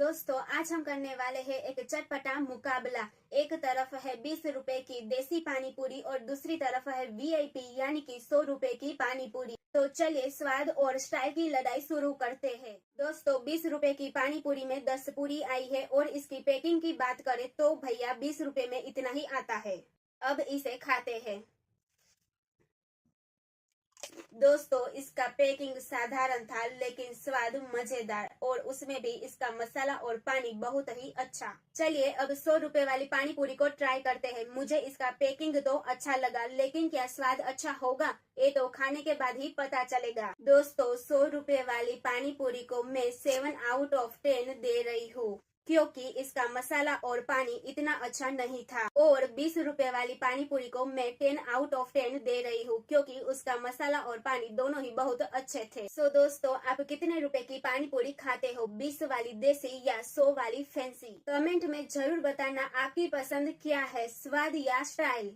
दोस्तों आज हम करने वाले हैं एक चटपटा मुकाबला। एक तरफ है 20 रुपए की देसी पानी पूरी और दूसरी तरफ है वीआईपी यानी कि 100 रुपए की पानी पूरी। तो चलिए स्वाद और स्टाइल की लड़ाई शुरू करते हैं। दोस्तों 20 रुपए की पानी पूरी में 10 पूरी आई है और इसकी पैकिंग की बात करें तो भैया 20 रुपए में इतना ही आता है। अब इसे खाते हैं। दोस्तों इसका पैकिंग साधारण था लेकिन स्वाद मजेदार और उसमें भी इसका मसाला और पानी बहुत ही अच्छा। चलिए अब 100 रुपए वाली पानी पूरी को ट्राई करते हैं। मुझे इसका पैकिंग तो अच्छा लगा लेकिन क्या स्वाद अच्छा होगा ये तो खाने के बाद ही पता चलेगा। दोस्तों 100 रुपए वाली पानी पूरी को मैं 7/10 दे रही हूँ क्योंकि इसका मसाला और पानी इतना अच्छा नहीं था। और 20 रुपए वाली पानी पूरी को मैं 10/10 दे रही हूँ क्योंकि उसका मसाला और पानी दोनों ही बहुत अच्छे थे। सो दोस्तों आप कितने रुपए की पानी पूरी खाते हो, 20 वाली देसी या 100 वाली फैंसी? कमेंट में जरूर बताना आपकी पसंद क्या है, स्वाद या स्टाइल।